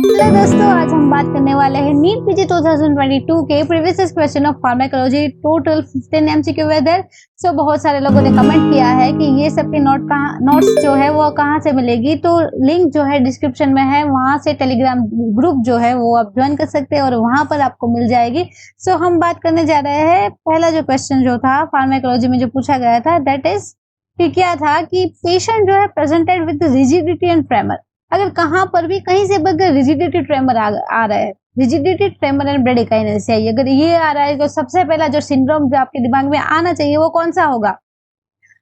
Hello दोस्तों, आज हम बात करने वाले हैं नीट पीजी 2022 के previous question of pharmacology. Total 15 MCQ whether. So बहुत सारे लोगों ने कमेंट किया है कि ये सब के नोट्स जो है वो कहाँ से मिलेगी। तो लिंक जो है डिस्क्रिप्शन में है, वहां से टेलीग्राम ग्रुप जो है वो आप ज्वाइन कर सकते हैं और वहां पर आपको मिल जाएगी। सो हम बात करने जा रहे हैं, पहला जो क्वेश्चन जो था फार्माकोलॉजी में जो पूछा गया था, दैट इज कि क्या था कि पेशेंट जो है presented with rigidity and tremor. अगर कहां पर भी कहीं से बगैर रिजिडिटी ट्रेमर आ रहा है, रिजिडिटी ट्रेमर एंड ब्रेडिकाइनेसिया, अगर ये आ रहा है तो सबसे पहला जो सिंड्रोम जो आपके दिमाग में आना चाहिए वो कौन सा होगा?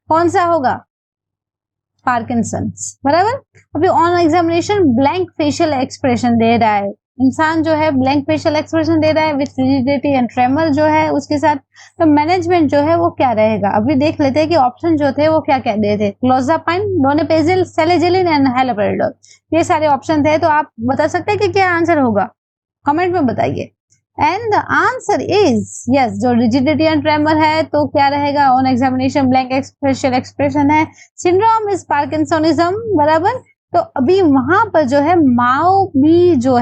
कौन सा होगा? पार्किंसंस, बराबर। अभी on examination blank facial expression दे रहा है, इंसान जो है ब्लैंक फेशियल एक्सप्रेशन दे रहा है विथ रिजिडिटी एंड ट्रेमर जो है उसके साथ, तो मैनेजमेंट जो है वो क्या रहेगा? अभी देख लेते हैं कि ऑप्शन जो थे वो क्या क्या दे थे। क्लोजापाइन, डोनेपेजिल, सेलेजिलिन एंड हैलोपेरिडोल, ये सारे ऑप्शन थे। तो आप बता सकते हैं कि क्या आंसर होगा? कमेंट में बताइए। And the answer is yes, जो रिजिडिटी एंड ट्रेमर है तो क्या रहेगा? On examination blank facial expression है। सिंड्रोम इज पार्किंसोनिज्म, बराबर। तो अभी वहां पर जो है माओ बी जो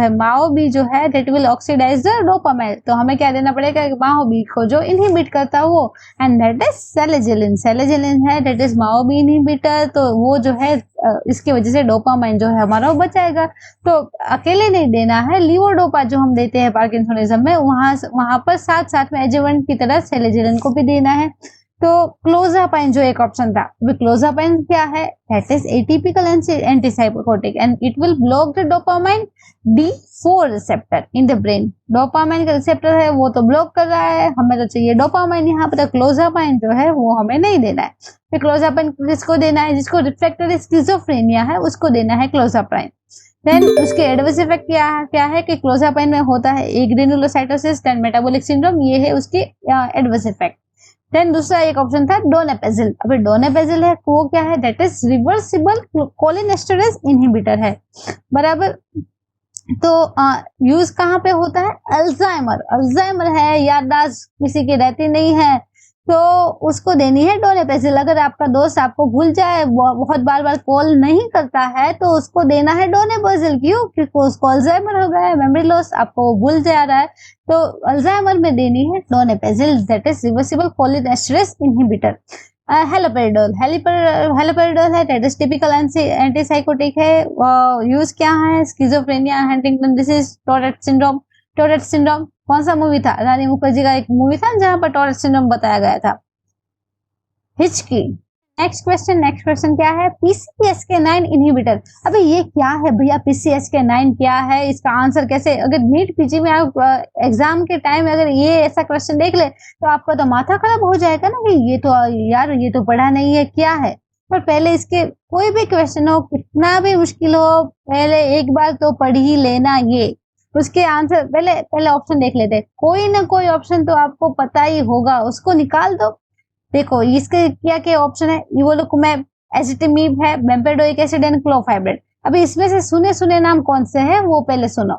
है that will oxidise the dopamine, तो हमें क्या देना पड़ेगा? माओ बी को जो इनहिबिट करता है वो, एंड दैट इज सेलेजिलिन है, that is MAO B inhibitor. तो वो जो है इसकी वजह से डोपामाइन जो है हमारा वो बचाएगा। तो अकेले नहीं देना है, लीवोडोपा जो हम देते हैं पार्किंसोनिज्म में, वहां पर साथ साथ में एडजुवेंट की तरह सेलेजिलिन को भी देना है। तो क्लोजापाइन जो एक ऑप्शन था, क्लोजापाइन क्या है? That is atypical antipsychotic and it will block the dopamine D4 receptor in the brain. Dopamine का रिसेप्टर है वो तो ब्लॉक कर रहा है, हमें तो चाहिए डोपामाइन यहाँ पर। क्लोजापाइन जो है वो हमें नहीं देना है। फिर क्लोजापाइन किसको देना है? जिसको रिफ्लेक्टर स्किज़ोफ्रेनिया है उसको देना है क्लोजापाइन। देन उसके एडवर्स इफेक्ट क्या है कि क्लोजापाइन में होता है एक ग्रेनुलोसाइटोसिस, देन मेटाबॉलिक सिंड्रोम, ये है उसके एडवर्स इफेक्ट। देन दूसरा एक ऑप्शन था डोनेपेजिल। अभी डोनेपेजिल है वो क्या है? That is reversible cholinesterase inhibitor है, बराबर। तो यूज कहाँ पे होता है? अल्जाइमर है, याददाश्त किसी की रहती नहीं है तो उसको देनी है डोनेपेजिल। अगर आपका दोस्त आपको भूल जाए, बहुत बार बार कॉल नहीं करता है, तो उसको देना है डोनेपेजिल। क्यों? क्योंकि उसको अल्जाइमर हो गया है, मेमोरी लॉस, आपको भूल जा रहा है, तो अल्जाइमर में देनी है donepezil, that is reversible cholinesterase inhibitor. Haloperidol है, दैट इज टिपिकल एंटीसाइकोटिक है। यूज क्या है? Schizophrenia, Huntington disease, Tourette syndrome. कौन सा मूवी था? रानी मुखर्जी का एक मूवी था जहां पर टोरेट सिंड्रोम बताया गया था, हिचकी। नेक्स्ट क्वेश्चन क्या है? PCSK9 inhibitor. अबे ये क्या है भैया? PCSK9 क्या है? इसका आंसर कैसे? अगर नीट पीजी में आप एग्जाम के टाइम अगर ये ऐसा क्वेश्चन देख ले तो आपका तो माथा खराब हो जाएगा ना कि ये तो यार ये तो पढ़ा नहीं है, क्या है। पर पहले इसके कोई भी क्वेश्चन हो, कितना भी मुश्किल हो, पहले एक बार तो पढ़ ही लेना। ये उसके आंसर पहले ऑप्शन देख लेते, कोई ना कोई ऑप्शन तो आपको पता ही होगा, उसको निकाल दो। देखो इसके क्या क्या ऑप्शन है? इवोलुकुमैब, एजिटिमिब है, बेम्पेडोइक एसिड एंड क्लोफेब्रेट। अभी इसमें से सुने नाम कौन से हैं वो पहले सुनो।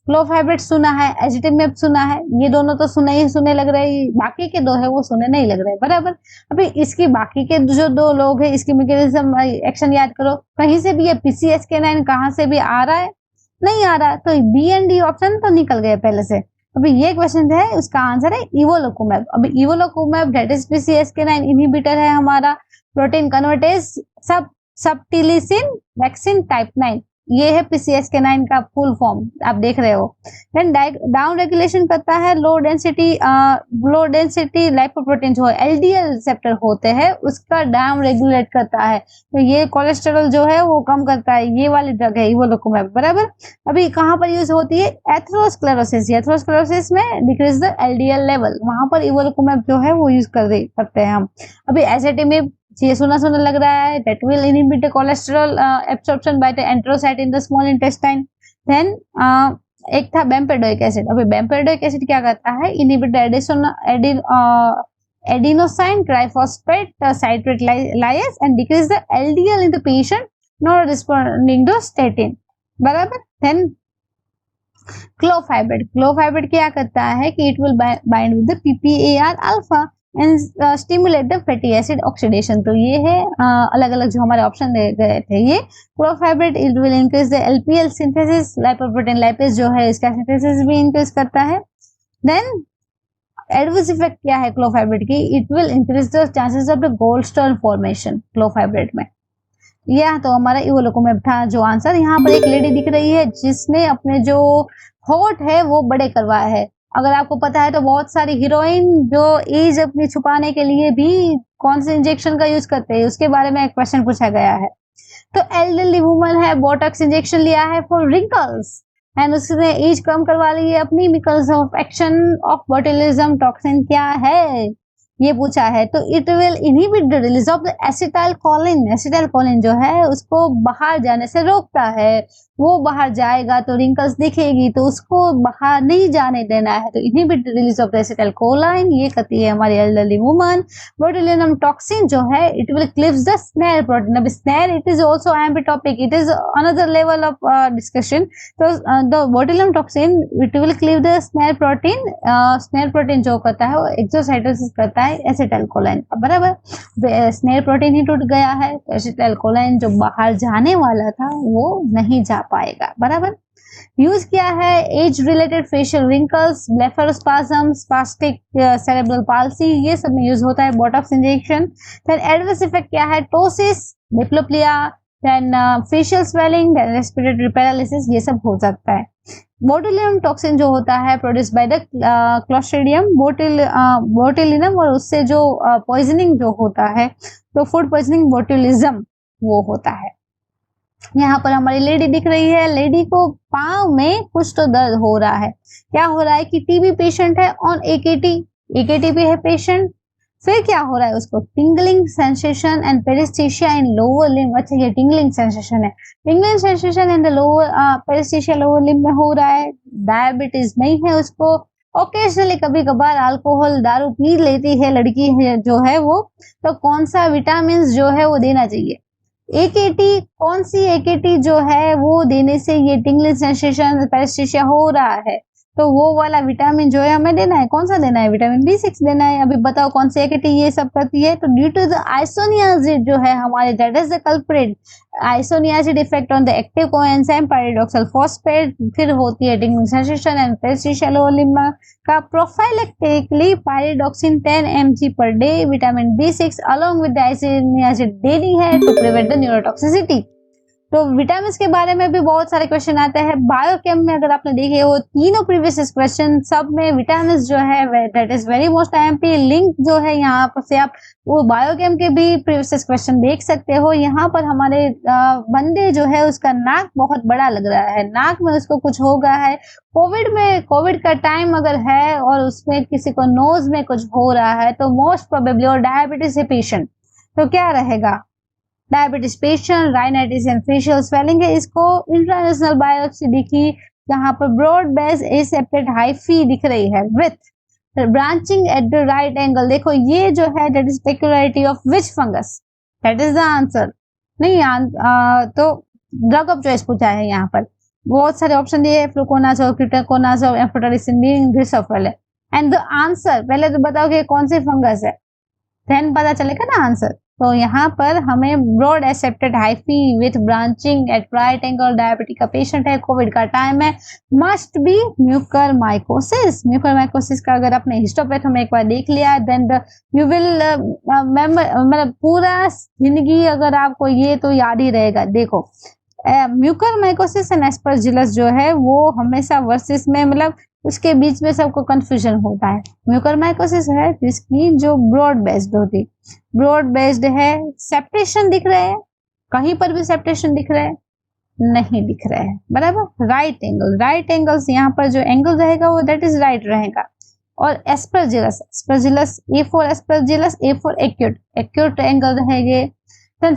क्लोफेब्रेट सुना है, एजिटिमिब सुना है, ये दोनों तो सुने लग रहे हैं, बाकी के दो है वो सुने नहीं लग रहे, बराबर। अभी इसकी बाकी के जो दो लोग हैं इसकी मैकेनिज्म एक्शन याद करो। कहीं से भी ये PCSK9 कहाँ से भी आ रहा है? नहीं आ रहा, तो बी एंड डी ऑप्शन तो निकल गए पहले से। अभी ये क्वेश्चन है, उसका आंसर है इवोलुकुमैब। अभी इवोलुकुमैब दैट इज PCSK9 इनहिबिटर है हमारा, प्रोटीन कन्वर्टेज सब्टिलिसिन वैक्सीन टाइप 9, ये है PCSK9 का फुल फॉर्म, आप देख रहे हो। देन डाउन रेगुलेशन करता है लो डेंसिटी लाइपोप्रोटीन जो LDL रिसेप्टर होते हैं उसका डाउन रेगुलेट करता है, तो ये कोलेस्टेरॉल जो है वो कम करता है, ये वाली ड्रग है इवोलुकुमैब, बराबर। अभी कहाँ पर यूज होती है? एथेरोस्क्लेरोसिस में डिक्रीज द LDL लेवल, वहां पर इवोलुकुमैब जो है वो यूज करते हैं हम। अभी एजेटिमिब, ये सुना लग रहा है, that will inhibit the cholesterol absorption by the enterocyte in the small intestine. Then एक था बेम्पेडोइक एसिड। अभी बेम्पेडोइक एसिड क्या करता है? Inhibit adenosine triphosphate citrate lyase and decrease the LDL in the patient not responding to statin, बराबर। Then क्लोफेब्रेट क्या करता है कि it will bind with the PPAR alpha and stimulate the fatty acid oxidation. तो ये है अलग अलग जो हमारे ऑप्शन दे गए थे ये। Clofibrate it will increase the LPL synthesis, lipoprotein lipase जो है इसका सिंथेसिस भी इंक्रीज करता है। देन एडवर्स इफेक्ट क्या है क्लोफेब्रेट की, it will increase the chances of the gallstone formation clofibrate में। यह तो हमारा इवोलोकुमेब था जो आंसर। यहाँ पर एक लेडी दिख रही है जिसने अपने जो होठ है वो बड़े करवाए हैं। अगर आपको पता है तो बहुत सारी हीरोइन जो एज अपनी छुपाने के लिए भी कौन से इंजेक्शन का यूज करते हैं उसके बारे में एक क्वेश्चन पूछा गया है। तो एल्डरली वुमन है, बोटॉक्स इंजेक्शन लिया है फॉर रिंकल्स एंड उसने एज कम करवा ली है अपनी बिकॉज ऑफ एक्शन ऑफ बोtulism टॉक्सिन क्या है ये पूछा है। तो it will inhibit the release of the acetylcholine. Acetylcholine जो है उसको बाहर जाने से रोकता है, वो बाहर जाएगा तो रिंकल्स दिखेगी, तो उसको बाहर नहीं जाने देना है। तो inhibit the release of the acetylcholine ये करती है हमारी एल्डरली वुमन। बोtulinum टॉक्सिन जो है it will clips the snare protein. अब snare it is also imp topic, it is another level of discussion. तो द बोtulinum toxin it will cleave the snare protein. Snare protein जो करता है वो exocytosis करता है एसिटाइलकोलाइन। बराबर, स्नेयर प्रोटीन ही टूट गया है तो एसिटाइलकोलाइन जो बाहर जाने वाला था वो नहीं जा पाएगा। बराबर, यूज किया है age related facial wrinkles, blepharospasm, spastic cerebral palsy, ये सब में यूज होता है Botox injection. Then adverse effect क्या है, ptosis, diplopia, then facial swelling, then respiratory paralysis, ये सब हो सकता है। बोटुलिनम टॉक्सिन जो होता है produce by the clostridium botulinum और उससे जो पॉइजनिंग जो होता है तो फूड पॉइजनिंग बोटुलिज्म वो होता है। यहाँ पर हमारी लेडी दिख रही है, लेडी को पाँव में कुछ तो दर्द हो रहा है। क्या हो रहा है कि टीबी पेशेंट है ऑन एकेटी भी है पेशेंट। फिर क्या हो रहा है उसको tingling sensation and paresthesia in lower limb. अच्छा ये टिंगलिंग सेंसेशन है, tingling sensation in the lower paresthesia lower limb में हो रहा है। डायबिटीज नहीं है उसको। ओकेजनली कभी कभार अल्कोहल दारू पी लेती है लड़की है जो है वो, तो कौन सा विटामिन जो है वो देना चाहिए। एकेटी, कौन सी एकेटी जो है वो देने से ये टिंगलिंग सेंसेशन पेरिस्थेशिया हो रहा है, तो वो वाला विटामिन जो है हमें देना है। कौन सा देना है, विटामिन B6 देना है। अभी बताओ कौन सी एकेटी ये सब करती है। तो ड्यू टू द आइसोनियाजिड जो है हमारे, that is the culprit. Isoniazid effect on the active coenzyme pyridoxal phosphate, फिर होती है tingling sensation and paresthesia lower limb का। Prophylactically pyridoxine 10 mg per day vitamin B6 along with isoniazid देनी है to prevent the neurotoxicity. तो vitamin के बारे में भी बहुत सारे क्वेश्चन आते हैं बायोकेम में। अगर आपने देखे हो तीनों प्रीवियस क्वेश्चन सब में विटामिन जो है that is very most MP. Link जो है यहाँ पर से आप वो बायोकेम के भी प्रीवियस क्वेश्चन देख सकते हो। यहाँ पर हमारे बंदे जो है उसका नाक बहुत बड़ा लग रहा है, नाक में उसको कुछ हो गया है। कोविड का टाइम अगर है और उसमें किसी को नोज में कुछ हो रहा है तो मोस्ट प्रोबेबली, और डायबिटीज है पेशेंट तो क्या रहेगा, diabetes patient, rhinitis and facial swelling है। इसको इंटरनेशनल बायोप्सी दिखी जहां पर ब्रॉड बेस एसेप्टेड हाइफी दिख रही है with branching at the right angle. देखो ये जो है that is peculiarity of which fungus, that is the answer. नहीं तो ड्रग ऑफ चॉइस पूछा है यहाँ पर, बहुत सारे ऑप्शन दिए, fluconazole, ketoconazole, amphotericin being this of वाले। एंड द आंसर पहले तो बताओ कि कौन सी फंगस है, देन पता चलेगा ना आंसर। तो यहाँ पर हमें broad aseptate hyphae with branching at right angle, diabetic का पेशेंट है, कोविड का टाइम है, मस्ट बी म्यूकरमाइकोसिस। म्यूकरमाइकोसिस का अगर आपने हिस्टोपैथो में एक बार देख लिया देन यू विल मतलब पूरा जिंदगी अगर आपको ये तो याद ही रहेगा। देखो म्यूकरमाइकोसिस एंड एस्परजिलस जो है वो हमेशा वर्सेस में मतलब उसके बीच में सबको कंफ्यूजन होता है। म्यूकरमाइकोसिस है जिसकी जो ब्रॉड बेस्ड होती, ब्रॉड बेस्ड है। सेप्टेशन दिख रहे हैं, कहीं पर भी सेप्टेशन दिख रहे हैं नहीं दिख रहे हैं। बराबर, राइट एंगल्स यहाँ पर जो एंगल रहेगा वो दैट इज राइट रहेगा। और Aspergillus A4 Aspergillus, A4 acute angle रहेंगे। देन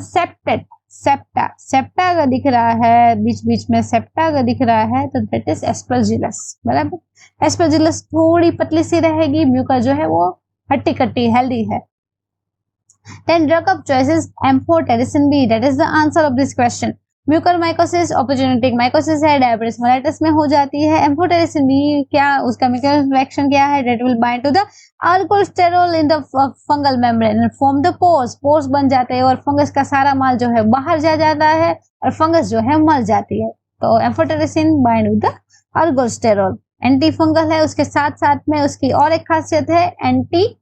सेप्टा अगर दिख रहा है बीच बीच में, सेप्टा अगर दिख रहा है तो दैट इज एस्परजिलस। बराबर, एस्परजिलस थोड़ी पतली सी रहेगी, म्यूकर जो है वो हट्टी कट्टी हेल्दी है। Then drug of choice is amphotericin B, that is the answer of this question. Mucormycosis opportunistic mycosis है, डायबिटिस मेलिटस में हो जाती है। एम्फोटेरिसिन बी क्या उसका मैकेनिज्म एक्शन क्या है, that will bind to the ergosterol in the fungal membrane and form the pores, pores बन जाते हैं और फंगस का सारा माल जो है बाहर जा जाता है और फंगस जो है मर जाती है। तो amphotericin bind with the ergosterol, anti fungal है, उसके साथ साथ में उसकी और एक खासियत है एंटी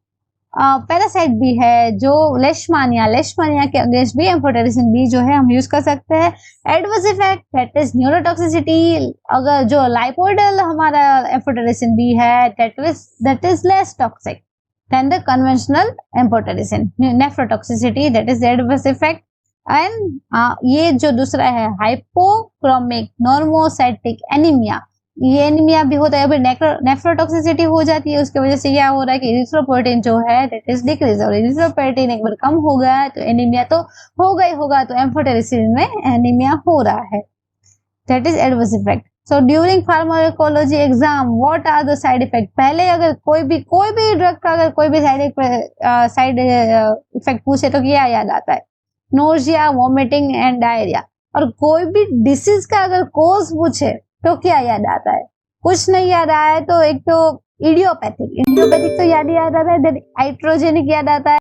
पैरासाइट भी है, जो लेशमानिया के अगेंस्ट भी एम्फोटेरिसिन बी जो है हम यूज कर सकते हैं। Adverse effect that is neurotoxicity, अगर जो लाइपोइडल हमारा एम्फोटेरिसिन बी है that is less toxic than the conventional amphotericin. Nephrotoxicity that is adverse effect and ये जो दूसरा है हाइपोक्रोमिक नॉर्मोसाइटिक एनीमिया, ये एनीमिया भी होता है। अभी नेफ्रोटॉक्सिसिटी हो जाती है, उसकी वजह से क्या हो रहा है कि इरिथ्रोपोइटिन जो है दैट इज डिक्रीज, और इरिथ्रोपोइटिन एक बार कम हो गया तो एनीमिया तो होगा ही होगा, तो एम्फोटेरिसिन में एनीमिया हो रहा है, that is adverse effect. So during pharmacology exam what are the side effect, पहले अगर कोई भी ड्रग का अगर कोई भी साइड इफेक्ट पूछे तो क्या याद आता है, नोजिया, वॉमिटिंग एंड डायरिया। और कोई भी डिसीज का अगर कोज पूछे तो क्या याद आता है, कुछ नहीं याद आया है तो एक तो इडियोपैथिक तो याद आता है, देन हाइड्रोजेनिक याद आता है,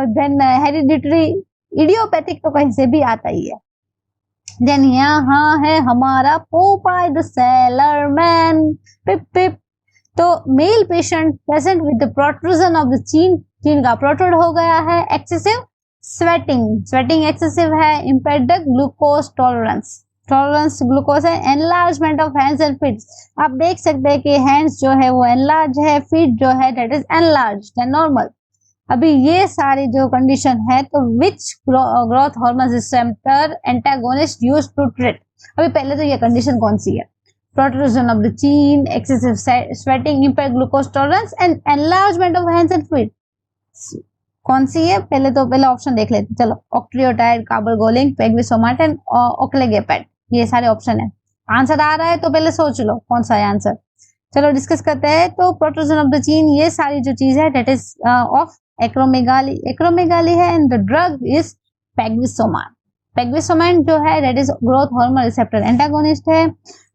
देन हेरिडिटरी, इडियोपैथिक तो कहीं से भी आता ही है। देन यहाँ है हमारा Popeye the sailor man, pip pip. तो male patient present with the protrusion of the chin का प्रोट्रूड हो गया है, एक्सेसिव स्वेटिंग एक्सेसिव है, impaired the glucose tolerance glucose है, enlargement of hands and feet. आप देख सकते हैं कि हैंड्स जो है वो एनलार्ज है, फीट जो है that is enlarge than normal. अभी ये सारी जो कंडीशन है तो which growth hormone receptor antagonist used to treat. अभी पहले तो ये कंडीशन कौन सी है, protrusion of the chin, excessive sweating, impaired glucose tolerance and enlargement of hands and feet, कौन सी है? पहले ऑप्शन देख लेते, चलो ऑक्ट्रियोटाइड, कार्बागोलिन, पेग्विसोमाटिन और ओक्लेगेपेड, ये सारे ऑप्शन है। आंसर आ रहा है तो पहले सोच लो कौन सा है आंसर। चलो डिस्कस करते हैं। तो प्रोट्रूजन ऑफ द चीन, ये सारी जो चीज है दैट इज ऑफ एक्रोमेगाली है and the drug is pegvisomant जो है that is growth hormone receptor antagonist है।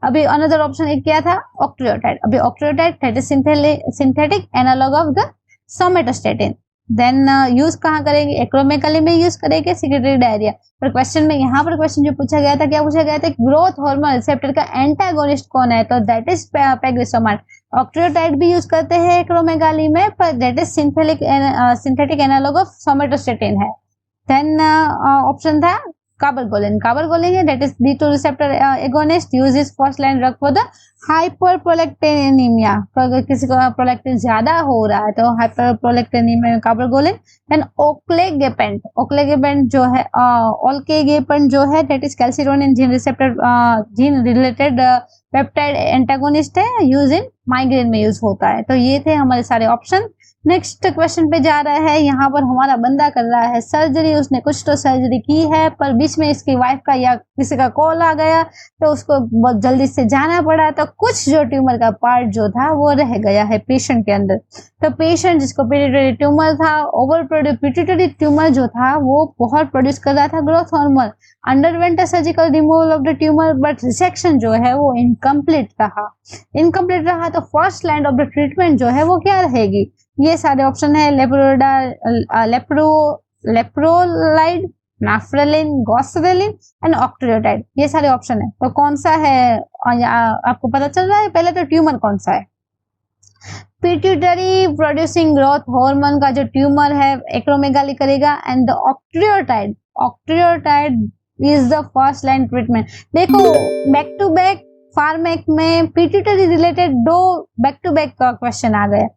अभी अनदर ऑप्शन एक क्या था, ऑक्ट्रियोटाइड। अभी octreotide that is synthetic analogue of the somatostatin. Then use कहाँ करेंगे, एक्रोमेगाली में यूज करेंगे, सेक्रेटरी डायरिया। पर क्वेश्चन में यहाँ पर क्वेश्चन जो पूछा गया था, क्या पूछा गया था, ग्रोथ हार्मोन रिसेप्टर का एंटागोनिस्ट कौन है, तो दैट इज पेग्विसोमान। ऑक्ट्रियोटाइड भी यूज करते हैं एक्रोमेगाली में, पर that is synthetic analogue of somatostatin है। देन ऑप्शन था कार्बागोलिन है, that is B2 receptor agonist, uses first line drug for the hyperprolactinaemia. तो अगर किसी को प्रोलेक्टिन ज्यादा हो रहा है तो हाइपरप्रोलेक्टिनेमिया में कार्बागोलिन। देन ओक्लेगेपेंट जो है ओल्केगेपेंट जो है that is calcitonin gene related peptide antagonist है, यूज इन माइग्रेन में यूज होता है। तो ये थे हमारे सारे ऑप्शन। नेक्स्ट क्वेश्चन पे जा रहा है, यहाँ पर हमारा बंदा कर रहा है सर्जरी, उसने कुछ तो सर्जरी की है पर बीच में इसकी वाइफ का या किसी का कॉल आ गया तो उसको बहुत जल्दी से जाना पड़ा, तो कुछ जो ट्यूमर का पार्ट जो था वो रह गया है पेशेंट के अंदर। तो पेशेंट जिसको पिट्यूटरी ट्यूमर था, पिट्यूटरी ट्यूमर जो था वो बहुत प्रोड्यूस कर रहा था growth hormone, underwent surgical removal of the tumour, but resection जो है वो इनकम्प्लीट रहा। तो first line of the treatment जो है वो क्या रहेगी, ये सारे ऑप्शन है, लेप्रोलाइड, नाफ्रेलिन, गॉसरेलिन एंड ऑक्ट्रियोटाइड, ये सारे ऑप्शन है। तो कौन सा है आपको पता चल रहा है? पहले तो ट्यूमर कौन सा है, पिट्यूटरी प्रोड्यूसिंग ग्रोथ हार्मोन का जो ट्यूमर है एक्रोमेगाली करेगा, and the octreotide is the first line treatment. देखो बैक टू बैक फार्मेक में pituitary related 2 back to back का क्वेश्चन आ गया।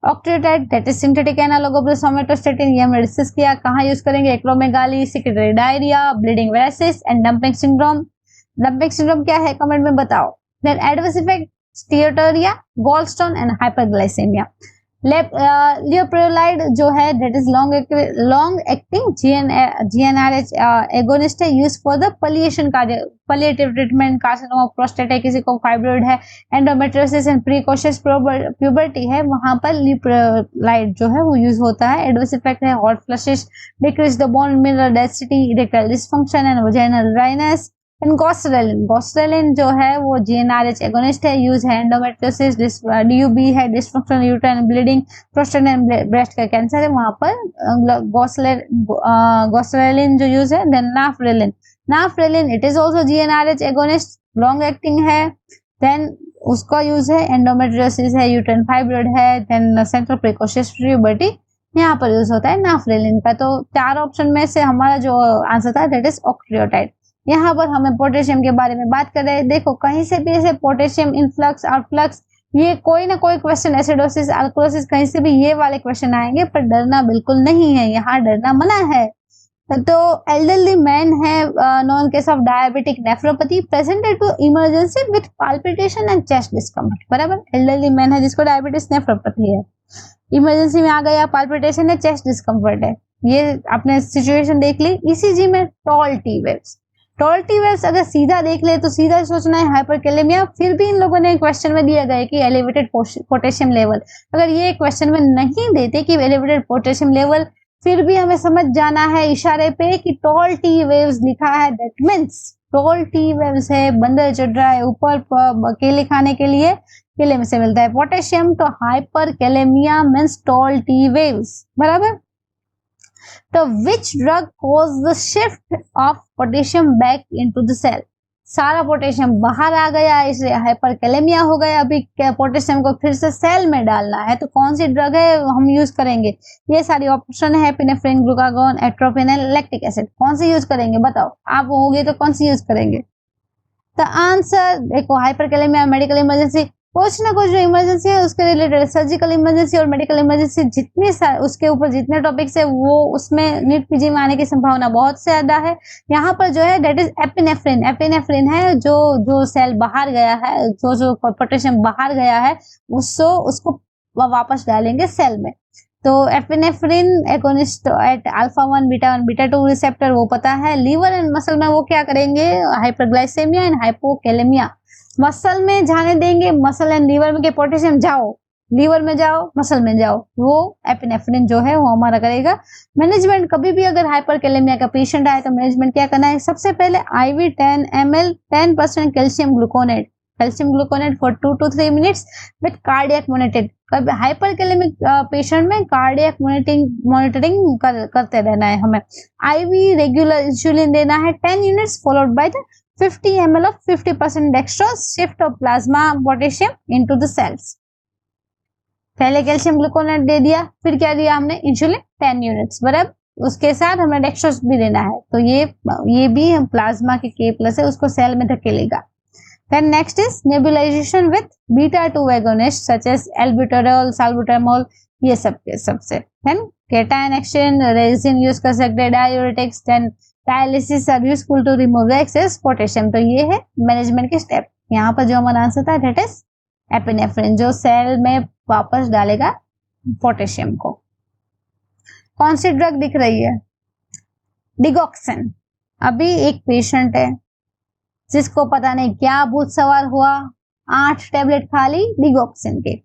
Octreotide that is synthetic analogue of the somatostatin, ये हमने डिस्कस किया, कहाँ यूज करेंगे, acromegaly, secretory diarrhoea, bleeding varices and dumping syndrome क्या है कमेंट में बताओ। Then adverse effect, steatorrhoea, gallstone and hyperglycaemia. Leuprolide जो है that is long acting GnRH agonist है, use for the palliative treatment, carcinoma prostate है, किसी को फाइब्रॉइड है, एंडोमेट्रियोसिस एंड प्रीकॉशियस प्यूबर्टी है, वहां पर लियोप्रियोलाइड जो है वो यूज होता है। एडवर्स इफेक्ट है hot flushes, decrease the bone mineral density, erectile dysfunction and vaginal dryness. And goserelin जो है वो जीएनआरएच एगोनिस्ट है, यूज है एंडोमेट्रियोसिस, डीयूबी है, dysfunction uterine bleeding, prostate and breast का कैंसर है, वहां पर गोस्ट्रेलिन जो यूज है। Then nafarelin it is also GnRH agonist, long acting है, देन उसका यूज है एंडोमेट्रियोसिस है, यूट्राइन फाइब्रॉइड है, देन सेंट्रल प्रीकॉशियस प्यूबर्टी, यहाँ पर यूज होता है नाफ्रेलिन का। तो 4 ऑप्शन में से हमारा जो आंसर था दैट इज ऑक्ट्रियोटाइड। यहाँ पर हमें पोटेशियम के बारे में बात कर रहे हैं। देखो कहीं से भी ऐसे पोटेशियम इनफ्लक्स आउटफ्लक्स, ये कोई ना कोई क्वेश्चन, एसिडोसिस अल्कोलोसिस, कहीं से भी ये वाले क्वेश्चन आएंगे, पर डरना बिल्कुल नहीं है, यहाँ डरना मना है। तो एल्डरली मैन है known case of diabetic nephropathy presented to emergency with palpitation and chest discomfort, बराबर। एल्डरली मैन है जिसको डायबिटिस नेफ्रोपैथी है, इमरजेंसी में आ गया, पाल्पिटेशन है, चेस्ट डिस्कम्फर्ट है, ये आपने सिचुएशन देख ली। ईसीजी में टॉल टी वेव्स अगर सीधा देख ले तो सीधा सोचना है हाइपरकैलेमिया, फिर भी इन लोगों ने क्वेश्चन में दिया गया कि एलिवेटेड पोटेशियम लेवल, अगर ये क्वेश्चन में नहीं देते कि एलिवेटेड पोटेशियम लेवल, फिर भी हमें समझ जाना है इशारे पे कि टॉल टी वेव्स लिखा है, that means toll T waves है, बंदर चढ़ रहा है ऊपर केले खाने के लिए, केले में से मिलता है पोटेशियम, तो hyperkalaemia means toll T waves, बराबर। तो which drug caused the shift of potassium back into the cell? सारा पोटेशियम बाहर आ गया, इसलिए हाइपरकैलेमिया हो गया। अभी पोटेशियम को फिर से सेल में डालना है, तो कौन सी ड्रग है हम यूज करेंगे? ये सारी ऑप्शन है, epinephrine, glucagon, atropine, lactic acid, कौन सी यूज करेंगे बताओ? आप होगे तो कौन सी यूज करेंगे? तो आंसर देखो, हाइपरकैलेमिया मेडिकल इमरजेंसी, कुछ ना कुछ जो इमरजेंसी है उसके रिलेटेड, सर्जिकल इमरजेंसी और मेडिकल इमरजेंसी, जितने उसके ऊपर जितने टॉपिक्स है वो उसमें नीट पीजी में आने की संभावना बहुत से ज्यादा है। यहाँ पर जो है दैट इज एपिनेफ्रिन है, जो सेल बाहर गया है, जो पोटेशियम बाहर गया है उसको वापस डालेंगे सेल में। तो epinephrine agonist at alpha 1 beta 1 beta 2 receptor, वो पता है। लीवर एंड मसल में वो क्या करेंगे? हाइपरग्लाइसेमिया एंड हाइपोकैलेमिया, मसल में जाने देंगे, मसल एंड लीवर में के पोटेशियम जाओ, लीवर में जाओ, मसल में जाओ, वो एपिनेफ्रिन जो है वो हमारा करेगा। मैनेजमेंट, कभी भी अगर हाइपरकैलेमिया का पेशेंट आए तो मैनेजमेंट क्या करना है? सबसे पहले IV 10 ml 10% calcium gluconate for 2 to 3 minutes with cardiac monitoring. Hyperkalaemic patient में कार्डियक मॉनिटरिंग करते रहना है हमें। IV रेगुलर इंसुलिन देना है 10 units followed by the 50 ml of 50% dextrose, shift of plasma potassium into the cells। पहले calcium gluconate दे दिया, फिर क्या दिया हमने? इंसुलिन 10 यूनिट्स, बराबर। उसके साथ हमें डेक्स्ट्रोज भी देना है, तो ये भी प्लाज्मा के K+ है, उसको सेल में धकेलेगा। Then next is nebulization with beta 2 agonists such as albuterol, salbutamol, ये सबसे। Then cation exchange, resin use कर सकते हैं, diuretics, then dialysis are useful to remove excess potassium. तो ये है मैनेजमेंट के स्टेप। यहाँ पर जो हमारा आंसर था दैट इज एपिनेफ्रिन, जो सेल में वापस डालेगा पोटेशियम को। कौन सी ड्रग दिख रही है? डिगॉक्सिन। अभी एक पेशेंट है जिसको पता नहीं क्या भूत सवार हुआ, 8 टैबलेट खा ली डिगॉक्सिन के।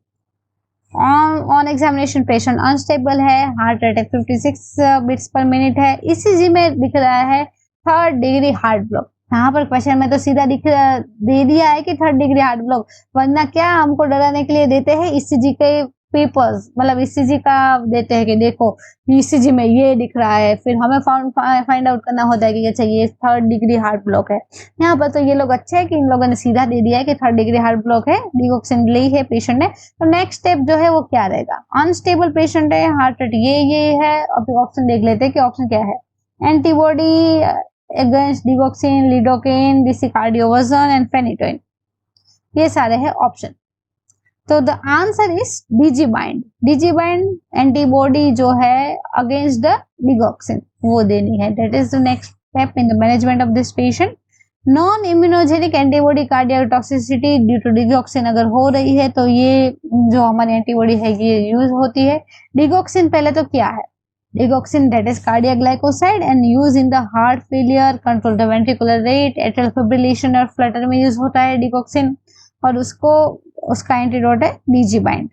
ऑन एग्जामिनेशन पेशेंट अनस्टेबल है, heart rate 56 beats per minute है, ECG में दिख रहा है 3rd डिग्री हार्ट ब्लॉक। यहाँ पर क्वेश्चन में तो सीधा दे दिया है कि 3rd डिग्री हार्ट ब्लॉक, वरना क्या हमको डराने के लिए देते हैं ECG के पेपर्स, मतलब ECG का देते हैं कि देखो ECG में ये दिख रहा है, फिर हमें फाइंड आउट करना होता है कि अच्छा ये 3rd डिग्री हार्ट ब्लॉक है। यहाँ पर तो ये लोग अच्छे हैं कि इन लोगों ने सीधा दे दिया है कि 3rd डिग्री हार्ट ब्लॉक है, डिगॉक्सिन ली है पेशेंट ने। तो नेक्स्ट स्टेप जो है वो क्या रहेगा? अनस्टेबल पेशेंट है, हार्ट रेट ये है। अब ऑप्शन देख लेते हैं कि ऑप्शन क्या है। Antibody against digoxin, lidocaine, DC cardioversion and phenytoin, ये सारे हैं ऑप्शन। तो the answer is DG bind antibody जो है अगेंस्ट द डिगॉक्सिन, वो देनी है। That is the next step in the management of this patient. Non immunogenic antibody cardiac toxicity due to digoxin अगर हो रही है तो ये जो हमारी एंटीबॉडी है ये यूज होती है। डिगॉक्सिन पहले तो क्या है, digoxin that is cardiac glycoside and use in the heart failure, control the ventricular rate, atrial fibrillation और फ्लटर में यूज होता है डिगॉक्सिन, और उसका एंटीडोट है डीजी बाइंड।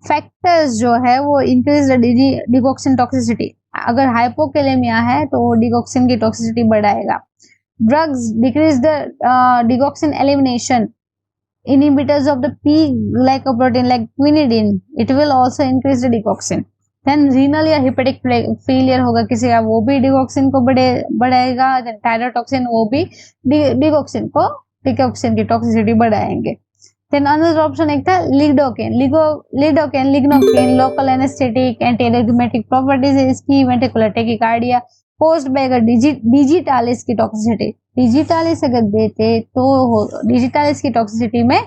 फैक्टर्स जो है वो इंक्रीज द डिगॉक्सिन टॉक्सिसिटी, अगर हाइपोकैलेमिया है तो डिगॉक्सिन की टॉक्सिसिटी बढ़ाएगा। Drugs decrease the digoxin elimination, inhibitors of the P glycoprotein like quinidine, it will also increase the digoxin. Then renal या hepatic failure होगा किसी का, वो भी डिगॉक्सिन को बढ़ाएगा। टायरोटॉक्सिन वो भी डिगॉक्सिन की टॉक्सिसिटी बढ़ाएंगे। Then another option एक था lidocaine, lignocaine local anaesthetic, anti arithmetic properties है इसकी, वेंट्रिकुलर टैकीकार्डिया पोस्ट बाय अगर डिजिटालिस की टॉक्सिसिटी, डिजिटालिस अगर देते तो डिजिटालिस की टॉक्सिसिटी में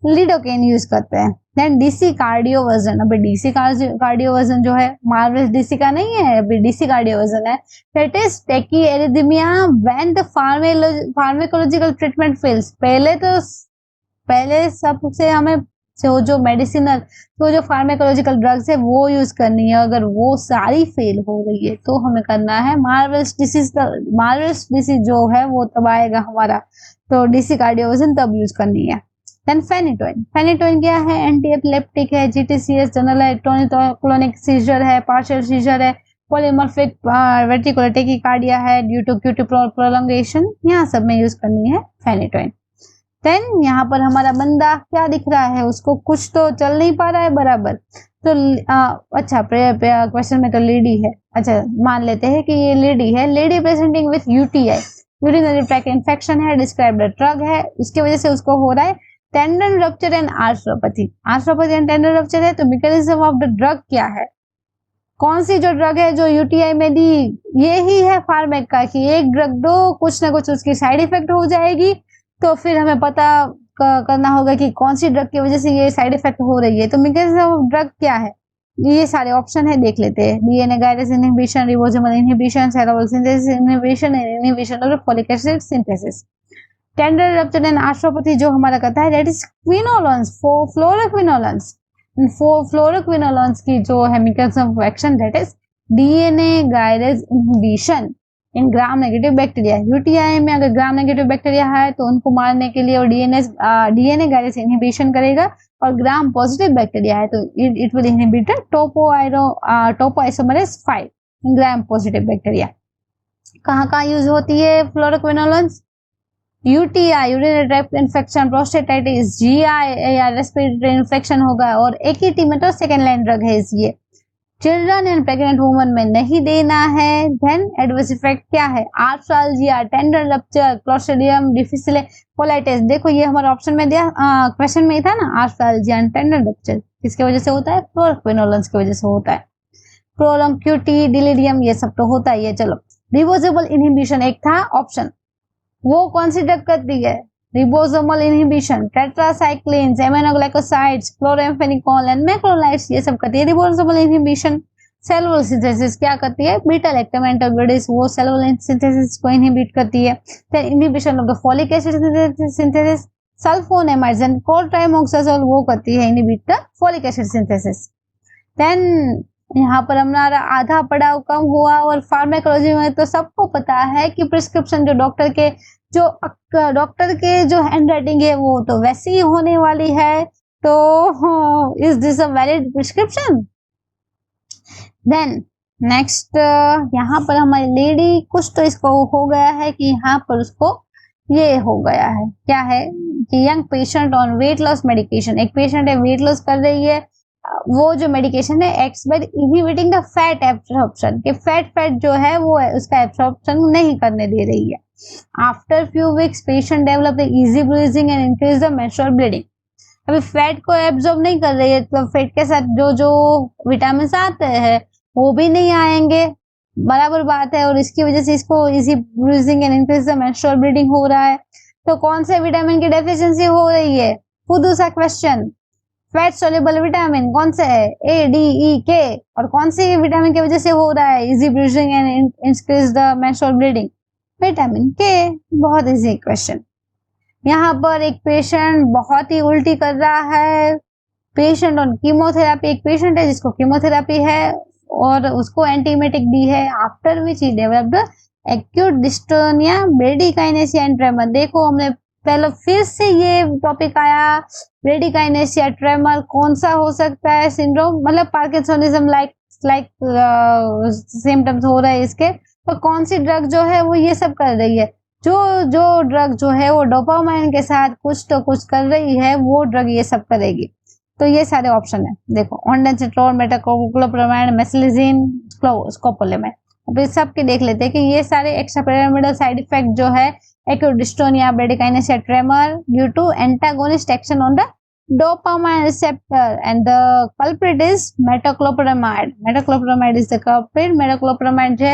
लिडोकेन यूज करते हैं। देन डीसी कार्डियोवर्जन, अभी डीसी कार्डियोवर्जन जो है मार्वल्स डीसी का नहीं है, अभी डीसी कार्डियोवर्जन है, that is tachyarrhythmia when the pharmacological treatment fails. पहले सबसे हमें जो मेडिसिनल तो जो फार्माकोलॉजिकल ड्रग्स है वो यूज करनी है, अगर वो सारी फेल हो गई है तो हमें करना है मार्वल्स डिसीज जो है वो तब आएगा हमारा, तो डीसी कार्डियोवर्जन तब यूज करनी है। देन फेनिटोइन क्या है, एंटी एपिलेप्टिक है, जीटीसीएस जनरल टोनिक सीजर है, पार्शियल सीजर है, पॉलीमॉर्फिक वेंट्रिकुलर टैकीकार्डिया है ड्यू टू क्यूटी प्रोलॉन्गेशन, यहाँ सब में यूज करनी है फेनिटोइन। देन यहाँ पर हमारा बंदा क्या दिख रहा है, उसको कुछ तो चल नहीं पा रहा है बराबर, तो अच्छा क्वेश्चन में तो लेडी है, अच्छा मान लेते हैं कि ये लेडी है, lady presenting with UTI, urinary tract infection है, डिस्क्राइब्ड ड्रग है, उसकी वजह से उसको हो रहा है tendon rupture and arthropathy and tendon rupture है, तो मैकेनिज्म ऑफ द ड्रग क्या है, कौन सी जो ड्रग है जो यूटीआई में दी, ये ही है फार्मेक का कि एक ड्रग दो कुछ ना कुछ उसकी साइड इफेक्ट हो जाएगी, तो फिर हमें पता करना होगा कि कौन सी ड्रग की वजह से ये साइड इफेक्ट हो रही है। तो मैकेनिज्म ऑफ ड्रग क्या है, ये सारे ऑप्शन है देख लेते हैं, DNA gyrase inhibition, ribosomal inhibition, cellular synthesis inhibition and inhibition of folic acid synthesis. Tendon rupture and arthropathy जो हमारा कहता है दैट इज क्विनोलोन्स, फ्लोरोक्विनोलोन्स की जो है mechanism of action that is DNA gyrase inhibition in gram negative bacteria. UTI में अगर gram negative bacteria है तो उनको मारने के लिए और डीएनए गायरेज इनहिबिशन करेगा, और ग्राम पॉजिटिव बैक्टीरिया है तो it will inhibit topoisomerase 5 in gram positive bacteria. कहाँ यूज होती है fluoroquinolones, UTI urinary tract infection, prostatitis, GI या रेस्पिरेटरी इन्फेक्शन होगा, और एकीटी में तो सेकेंड लाइन ड्रग है इसलिए। चिल्ड्रन एंड प्रेग्नेंट वुमन में नहीं देना है। देन एडवर्स इफेक्ट क्या है, आर्थ्रालजिया, टेंडन रप्चर, क्लोस्ट्रिडियम डिफिसिले कोलाइटिस, देखो ये हमारा ऑप्शन में दिया, क्वेश्चन में ही था ना, आर्थ्रालजिया एंड टेंडन रप्चर किसकी वजह से होता है, फ्लोरोक्विनोलोन्स की वजह से होता है। प्रोलॉन्ग क्यूटी, डिलीरियम, ये सब तो होता ही है। चलो रिवर्सिबल इनहिबिशन एक था ऑप्शन, वो कौन सी ड्रग करती है, ribosomal inhibition, tetracyclines, aminoglycosides, chloramphenicol and macrolides, ये सब करती है रिबोसोमल इनहिबिशन। सेलुलर सिंथेसिस क्या करती है, बीटा लैक्टम एंटागोनिस्ट, वो सेलुलर सिंथेसिस को इनहिबिट करती है। Then inhibition of the folic acid synthesis, sulphonamides and cotrimoxazole वो करती है inhibit the folic acid synthesis. Then यहाँ पर हमारा आधा पड़ाव कम हुआ, और फार्माकोलॉजी में तो सबको पता है कि प्रिस्क्रिप्शन जो डॉक्टर के जो हैंड राइटिंग है वो तो वैसी ही होने वाली है, तो is this a valid prescription. Then next यहाँ पर हमारी लेडी कुछ तो इसको हो गया है कि यहाँ पर उसको ये हो गया है, क्या है कि young patient on weight loss medication, एक पेशेंट है वेट लॉस कर रही है, वो जो मेडिकेशन है x by inhibiting the fat absorption, कि फैट जो है वो है उसका एब्सॉर्प्शन नहीं करने दे रही है। After few weeks patient develop the easy bridging and increase the menstrual bleeding, अभी फैट को एब्सॉर्ब नहीं कर रही है तो फैट के साथ जो विटामिन आते हैं वो भी नहीं आएंगे, बराबर बात है, और इसकी वजह से इसको easy bridging and increase the menstrual bleeding हो रहा है। तो कौन से विटामिन की डेफिशिएंसी हो रही है, खुद दूसरा क्वेश्चन, फैट सोल्यूबल विटामिन कौन से है, ए डी ई के, और कौन सी विटामिन की वजह से हो रहा है easy bridging and increase the menstrual bleeding, vitamin के। बहुत इजी क्वेश्चन। यहाँ पर एक पेशेंट बहुत ही उल्टी कर रहा है, पेशेंट ऑन कीमोथेरेपी, एक पेशेंट है जिसको कीमोथेरेपी है और उसको एंटीमेटिक दी है, after which he developed acute dystonia bradykinesia and tremor. देखो हमने पहले फिर से ये टॉपिक आया, ब्रेडिकाइनेसिया ट्रेमर कौन सा हो सकता है सिंड्रोम, मतलब पार्किंसोनिज्म लाइक सिम्टम्स हो रहे हैं इसके, तो कौन सी ड्रग जो है वो ये सब कर रही है, जो ड्रग जो है वो डोपामाइन के साथ कुछ तो कुछ कर रही है, वो ड्रग ये सब करेगी। तो ये सारे ऑप्शन है, देखो ऑन्डेंसिट्रोल, मेटाक्लोप्रामाइड, मेसिलिजिन, स्कोपोलामाइड। अब इस सब के देख लेते हैं कि ये सारे एक्स्ट्रापिरामिडल साइड इफेक्ट जो है acute dystonia bradykinesia tremor due to antagonist action on the dopamine receptor and the culprit is metoclopramide. Metoclopramide is the culprit. metoclopramide जो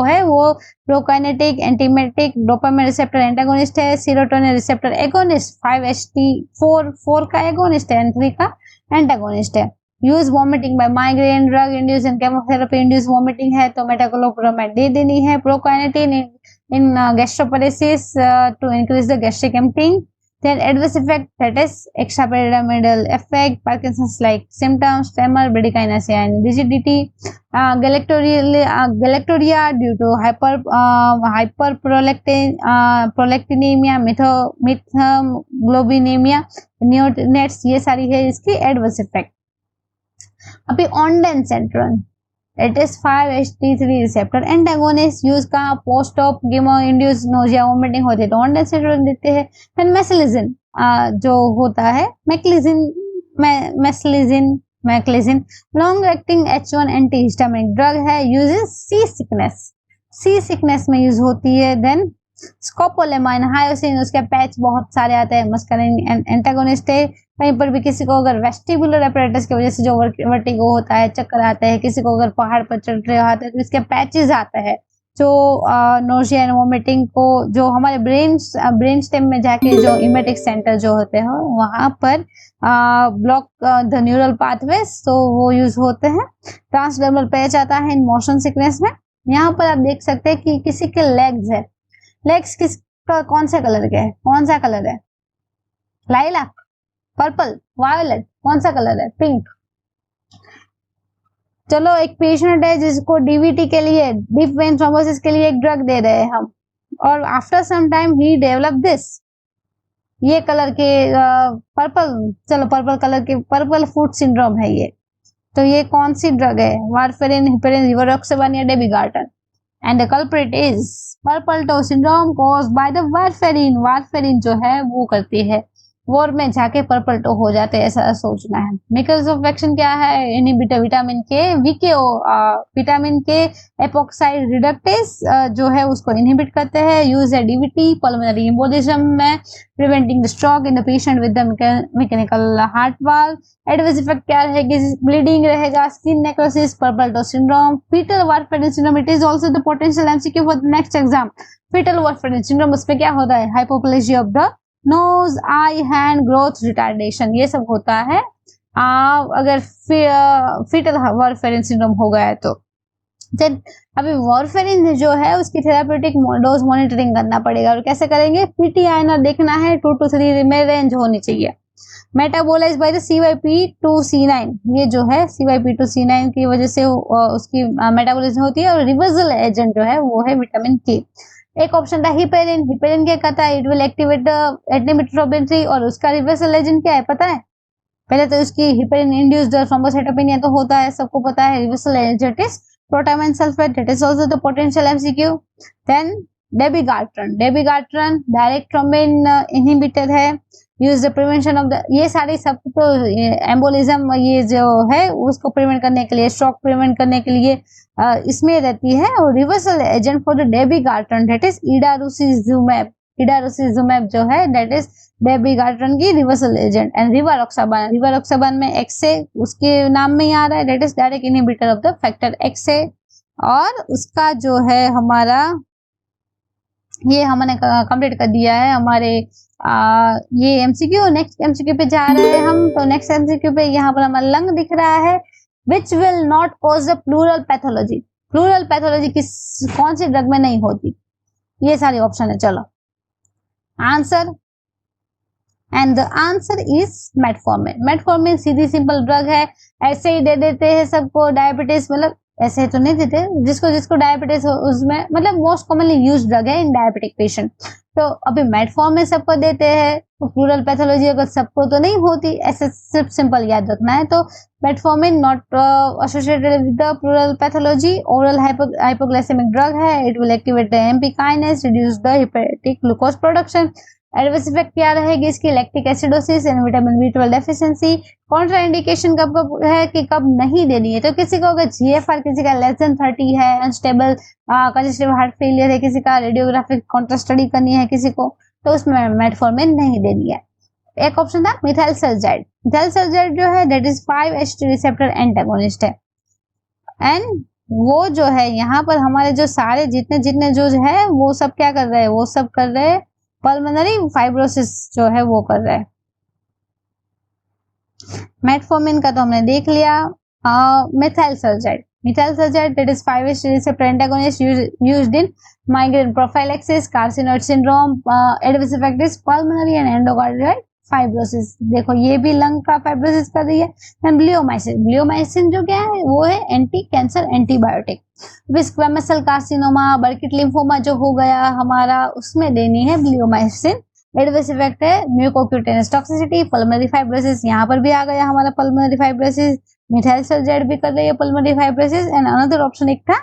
है वो prokinetic, antiemetic, dopamine receptor antagonist है, सीरोटोनिन रिसेप्टर एगोनिस्ट, 5-HT4 का agonist है and 3 का antagonist है। Use vomiting by migraine, drug induce and chemotherapy induce vomiting है तो मेटोक्लोप्रामाइड दे देनी है। Prokinetic in gastroparesis to increase the gastric emptying. Then adverse effect, that is extrapyramidal effect, Parkinson's-like symptoms, tremor, bradykinesia and rigidity, galactorrhea due to hyperprolactinemia, methemoglobinemia, neonates, ये सारी है इसकी adverse effect। अभी ondansetron, it is 5-HT3 receptor antagonist, use का post op chemo induce nausea vomiting होती है तो ऑन्डेंसेट्रोन देते हैं। फिर मेसिलिजिन जो होता है meclizine long acting H1 antihistaminic drug है, यूजेस सी सिकनेस में यूज होती है। देन स्कोपोलामाइन हायोसिन, उसके पैच बहुत सारे आते हैं, मस्करिन एंटागोनिस्ट है। कहीं पर भी किसी को अगर वेस्टिबुलर एपरेटस की वजह से जो वर्टिगो होता है, चक्कर आता है, किसी को अगर पहाड़ पर चढ़ रहे होते हैं तो इसके पैचेस आता है जो नोजिया एंड वोमिटिंग को, जो हमारे ब्रेन स्टेम में जाके जो इमेटिक सेंटर जो होते हैं वहां पर ब्लॉक द न्यूरल पाथवेज, तो वो यूज होते हैं। ट्रांसडर्मल पैच आता है इन मोशन सिकनेस में। यहाँ पर आप देख सकते हैं कि किसी के लेग्स है, लेग्स किसका कौन सा कलर के है, कौन सा कलर है, लाइलाक, पर्पल, वायोलेट, कौन सा कलर है, पिंक। चलो एक पेशेंट है जिसको डीवीटी के लिए, डीप वेन थ्रोम्बोसिस के लिए एक ड्रग दे रहे हैं हम, और after some time he develop this, ये कलर के पर्पल, चलो पर्पल कलर के, पर्पल फुट सिंड्रोम है ये, तो ये कौन सी ड्रग है, वारफेरिन, हिपेरिन, रिवारोक्साबन या dabigatran. And the culprit is purple toe syndrome caused by the warfarin. Warfarin जो है वो करती है वॉर में जाके पर्पल टो हो जाते हैं, ऐसा सोचना है। मेकर्स ऑफ एक्शन क्या है, inhibitor vitamin K, VKO vitamin K epoxide reductase जो है उसको इनहिबिट करते हैं। यूज है डीवीटी पल्मोनरी एम्बोलिज्म में, preventing the stroke in the patient with the mechanical heart valve. Adverse effect क्या रहेगी, ब्लीडिंग रहेगा, skin necrosis, purple toe syndrome, foetal warfarin syndrome. It is also the potential MCQ for the next exam. Foetal warfarin syndrome, उसमें क्या होता है, hypoplasia of the nose, eye, hand, growth retardation, ये सब होता है अगर फीटल वारफेरिन सिंड्रोम हो गया है तो। अभी वारफेरिन जो है उसकी थेराप्यूटिक डोज मॉनिटरिंग करना पड़ेगा, और कैसे करेंगे, पीटीआईएनआर देखना है, 2 to 3 में रेंज होनी चाहिए। मेटाबोलाइज बाय द CYP2C9, ये जो है CYP2C9 की वजह से उसकी मेटाबोलिज्म होती है, और रिवर्सल एजेंट जो है वो है विटामिन के। एक ऑप्शन था हिपेरिन, हिपेरिन क्या कहता है, इट विल एक्टिवेट एडनिमिट्रोबिन 3, और उसका रिवर्सल एजेंट क्या है पता है, पहले तो उसकी हिपेरिन इंड्यूस्ड थ्रोम्बोसाइटोपेनिया तो होता है, सबको पता है। Reversal agent is protamine sulphate, that is also the potential MCQ. Then dabigatran, dabigatran direct thrombin inhibitor है, use the prevention of the, ये सारी सब तो एम्बोलिज्म ये जो है उसको प्रिवेंट करने के लिए, स्ट्रोक प्रिवेंट करने के लिए इसमें रहती है। और reversal agent for the dabigatran that is idarucizumab, idarucizumab जो है दैट इज डेबिगार्ट्रन की reversal agent. And rivaroxaban, rivaroxaban में एक्से उसके नाम में ही आ रहा है, that is direct inhibitor of the factor X a. और उसका जो है हमारा ये हमने कंप्लीट कर दिया है हमारे ये एमसीक्यू। नेक्स्ट एमसीक्यू पे जा रहे हैं हम, तो नेक्स्ट एमसीक्यू पे यहाँ पर हमारा लंग दिख रहा है, which will not cause the pleural pathology. Pleural pathology किस कौन सी ड्रग में नहीं होती, ये सारी ऑप्शन है। चलो answer, and the answer is metformin. Metformin Sidhi simple drug है, ऐसे ही दे देते हैं सबको। डायबिटीज मतलब ऐसे तो नहीं देते, जिसको जिसको डायबिटीज हो उसमें, मतलब मोस्ट कॉमनली यूज ड्रग है इन डायबिटिक पेशेंट। तो अभी मेटफॉर्मिन सबको देते हैं, तो प्लूरल पैथोलॉजी अगर सबको तो नहीं होती, ऐसे सिर्फ सिंपल याद रखना है। तो metformin not associated with the pleural pathology, oral hypoglycaemic drug है। It will activate the AMP kinase, reduce the hepatic glucose production. Adverse effect क्या रहेगी इसकी? Lactic acidosis and vitamin B12 deficiency. Contraindication कब कब है कि कब नहीं देनी है? तो किसी को अगर GFR किसी का लेस देन 30 है, अनस्टेबल कंजेस्टिव हार्ट फेलियर है, किसी का रेडियोग्राफिक कॉन्ट्रा स्टडी करनी है किसी को, तो उसमें मेटफॉर्मिन नहीं देनी है। एक ऑप्शन था मिथाइल सल्जाइड। मिथाइल सल्जाइड जो है that is 5-HT receptor antagonist है, एंड वो जो है यहाँ पर हमारे जो सारे जितने जितने जो है वो सब क्या कर रहे हैं? वो सब कर रहे हैं पल्मोनरी फाइब्रोसिस जो है वो कर रहा है। मेटफॉर्मिन का तो हमने देख लिया। Methysergide, methysergide that is 5-HT receptor antagonist used in migraine prophylaxis, carcinoid syndrome, adverse effect is pulmonary and endocardial fibrosis. देखो ये भी लंग का फाइब्रोसिस कर रही है। एंड ब्लियोमाइसिन, ब्लियोमाइसिन जो क्या है वो है anti cancer antibiotic. Squamous cell carcinoma, Burkitt lymphoma जो हो गया हमारा, उसमें देनी है ब्लियोमाइसिन। एडवर्स इफेक्ट है म्यूकोक्यूटेनस टॉक्सिसिटी, पल्मोनरी फाइब्रोसिस, यहाँ पर भी आ गया हमारा पल्मोनरी फाइब्रोसिस। मिथाइल सल्जाइड भी कर रही है pulmonary fibrosis. And another option एक था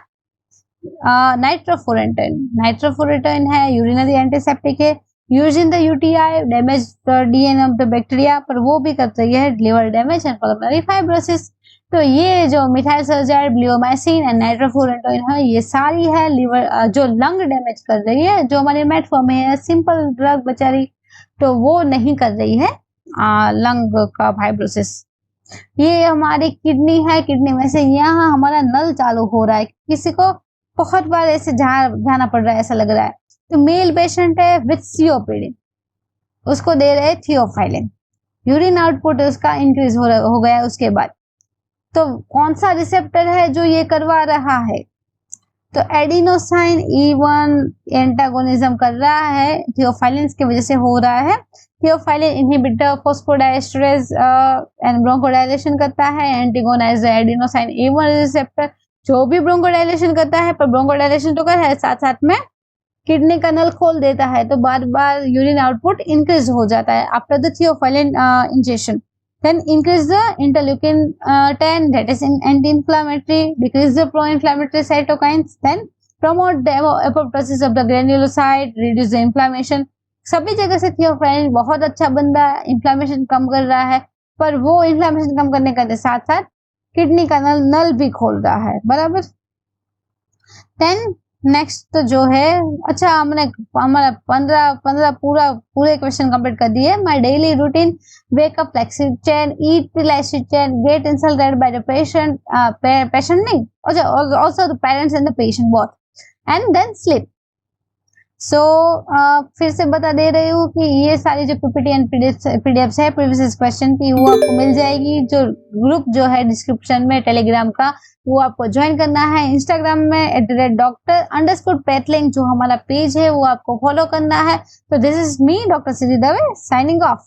नाइट्रोफोरेटोइन। नाइट्रोफोरेटोइन है यूरिनरी एंटीसेप्टिक है, use in the UTI, damage DNA of the bacteria, पर वो भी कर रही है liver damage and pulmonary fibrosis. तो ये जो मिथाइल सल्जाइड, ब्लियोमाइसिन एंड नाइट्रोफोरेटोइन है, ये सारी है लिवर जो लंग डैमेज कर रही है। जो हमारी मेटफॉर्मिन है सिंपल ड्रग बेचारी, तो वो नहीं कर रही है लंग का फाइब्रोसिस। ये हमारी किडनी है, किडनी में से यहाँ हमारा नल चालू हो रहा है, किसी को बहुत बार ऐसे जाना पड़ रहा है ऐसा लग रहा है। तो मेल पेशेंट है विथ COPD, उसको दे रहे थियोफाइलिन। यूरिन आउटपुट उसका इंक्रीज हो गया उसके बाद। तो कौन सा रिसेप्टर है जो ये करवा रहा है? तो एडिनोसाइन E1 एंटागोनिज्म कर रहा है, थियोफाइलिन की वजह से हो रहा है। थियोफाइलिन इनहिबिटर फॉस्फोडाइएस्टरेज एंड ब्रोंकोडाइलेशन करता है, एंटागोनाइज एडिनोसाइन E1 रिसेप्टर, जो भी ब्रोंकोडाइलेशन करता है, पर ब्रोंकोडाइलेशन तो कर है साथ साथ में किडनी का नल खोल देता है, तो बार बार यूरिन आउटपुट इंक्रीज हो जाता है after the theophylline injection. Then increase the interleukin 10, that is anti-inflammatory, decrease the pro-inflammatory cytokines, then promote the apoptosis of the granulocyte, reduce the inflammation। सभी जगह से थियोफाइलिन बहुत अच्छा बंदा है, इन्फ्लामेशन कम कर रहा है, पर वो इन्फ्लामेशन कम करने के साथ साथ किडनी का नल भी खोल रहा है, बराबर। देन नेक्स्ट तो जो है, अच्छा हमने हमारा 15 पूरे क्वेश्चन कंप्लीट कर दिए। My daily routine, wake up lecture, eat lecture, get insulted by the patient, patient नहीं, अच्छा also the parents and the patient both, and then sleep. So फिर से बता दे रही हूँ कि ये सारी जो PPT एंड PDFs है प्रीवियस क्वेश्चन की, वो आपको मिल जाएगी। जो ग्रुप जो है डिस्क्रिप्शन में टेलीग्राम का, वो आपको ज्वाइन करना है। इंस्टाग्राम में @Dr_Pathling जो हमारा पेज है वो आपको फॉलो करना है। तो this is me doctor Siddhi Dave signing off.